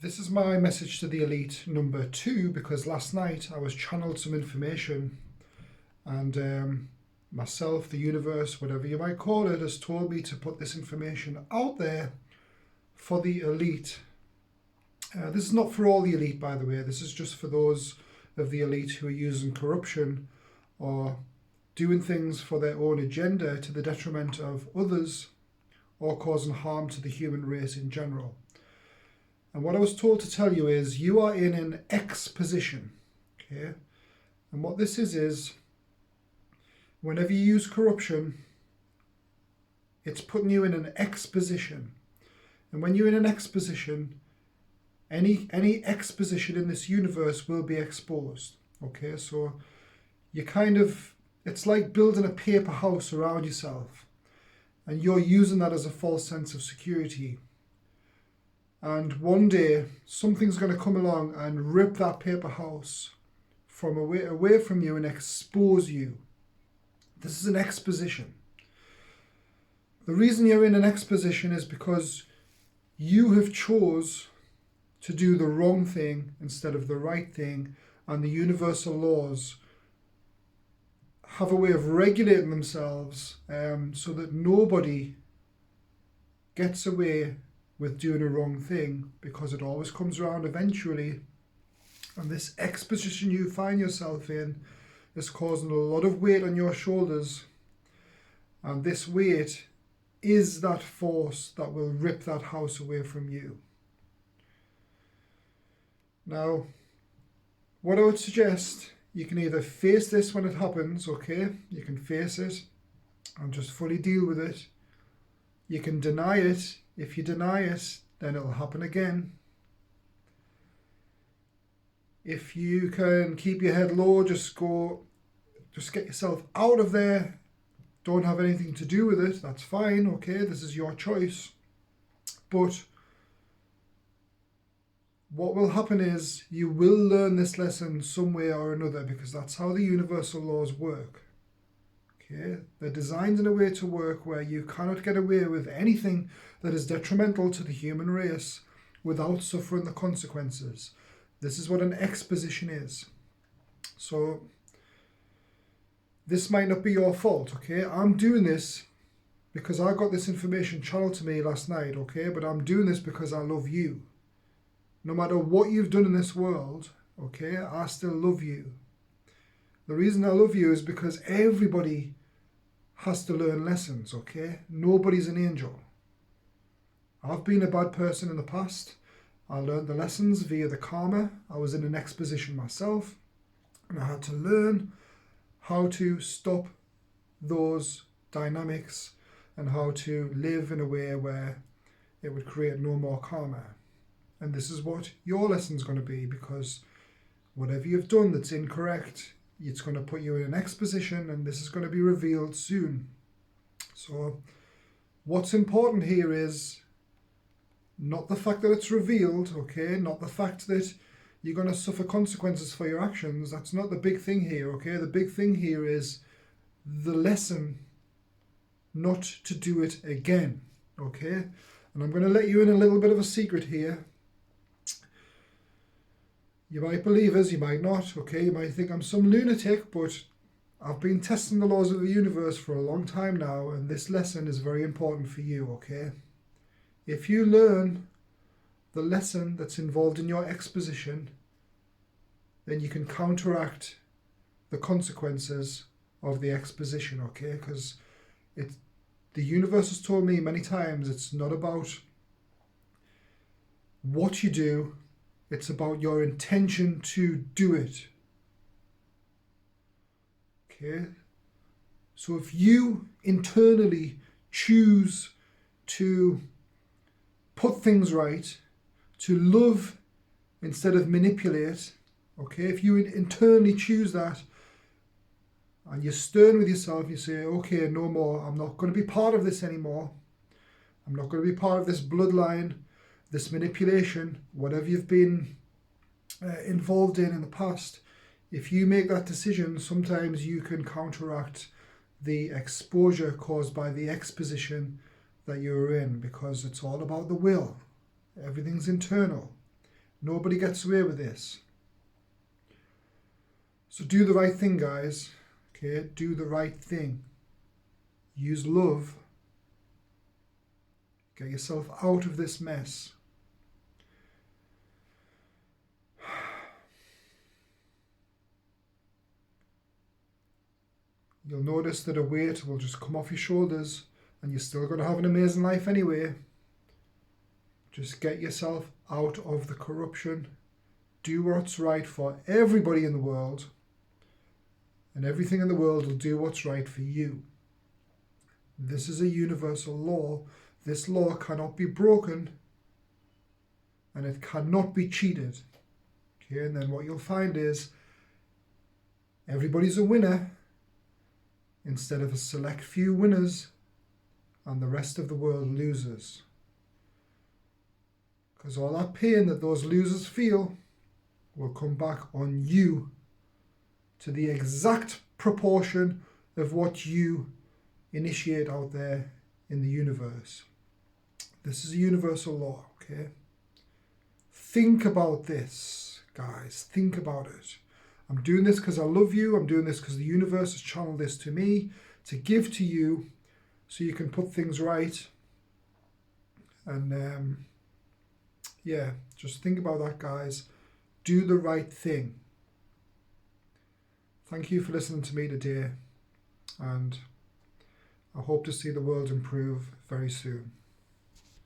This is my message to the elite number 2, because last night I was channeled some information and myself, the universe, whatever you might call it, has told me to put this information out there for the elite. This is not for all the elite, by the way. This is just for those of the elite who are using corruption or doing things for their own agenda to the detriment of others or causing harm to the human race in general. And what I was told to tell you is you are in an X position. Okay? And what this is whenever you use corruption, it's putting you in an X position. And when you're in an X position, any X position in this universe will be exposed. Okay, so you it's like building a paper house around yourself, and you're using that as a false sense of security. And one day, something's going to come along and rip that paper house from away from you and expose you. This is an exposition. The reason you're in an exposition is because you have chose to do the wrong thing instead of the right thing, and the universal laws have a way of regulating themselves so that nobody gets away with doing a wrong thing, because it always comes around eventually. And this exposition you find yourself in is causing a lot of weight on your shoulders, and this weight is that force that will rip that house away from you. Now, what I would suggest, you can either face this when it happens, okay? You can face it and just fully deal with it. You can deny it. If you deny it, then it'll happen again. If you can keep your head low, just get yourself out of there. Don't have anything to do with it. That's fine, okay? This is your choice. But what will happen is you will learn this lesson some way or another, because that's how the universal laws work. Okay? They're designed in a way to work where you cannot get away with anything that is detrimental to the human race without suffering the consequences. This is what an exposition is. So this might not be your fault, okay? I'm doing this because I got this information channeled to me last night, okay? But I'm doing this because I love you. No matter what you've done in this world, okay, I still love you. The reason I love you is because everybody has to learn lessons, okay? Nobody's an angel. I've been a bad person in the past. I learned the lessons via the karma. I was in an exposition myself, and I had to learn how to stop those dynamics and how to live in a way where it would create no more karma. And this is what your lesson's going to be, because whatever you've done that's incorrect, it's going to put you in an exposition, and this is going to be revealed soon. So what's important here is not the fact that it's revealed, okay? Not the fact that you're going to suffer consequences for your actions. That's not the big thing here, okay? The big thing here is the lesson not to do it again, okay? And I'm going to let you in a little bit of a secret here. You might believe us, you might not, okay? You might think I'm some lunatic, but I've been testing the laws of the universe for a long time now, and this lesson is very important for you, okay? If you learn the lesson that's involved in your exposition, then you can counteract the consequences of the exposition, okay? Because the universe has told me many times it's not about what you do, it's about your intention to do it. Okay? So if you internally choose to put things right, to love instead of manipulate, okay? If you internally choose that and you're stern with yourself, you say, okay, no more, I'm not going to be part of this anymore. I'm not going to be part of this bloodline, this manipulation, whatever you've been involved in the past. If you make that decision, sometimes you can counteract the exposure caused by the exposition that you're in, because it's all about the will. Everything's internal. Nobody gets away with this. So do the right thing, guys. Okay, do the right thing. Use love. Get yourself out of this mess. You'll notice that a weight will just come off your shoulders and you're still going to have an amazing life anyway. Just get yourself out of the corruption. Do what's right for everybody in the world, and everything in the world will do what's right for you. This is a universal law. This law cannot be broken, and it cannot be cheated. Okay, and then what you'll find is everybody's a winner instead of a select few winners and the rest of the world losers. Because all that pain that those losers feel will come back on you to the exact proportion of what you initiate out there in the universe. This is a universal law, okay? Think about this, guys. Think about it. I'm doing this because I love you. I'm doing this because the universe has channeled this to me to give to you so you can put things right. And yeah, just think about that, guys. Do the right thing. Thank you for listening to me today, and I hope to see the world improve very soon.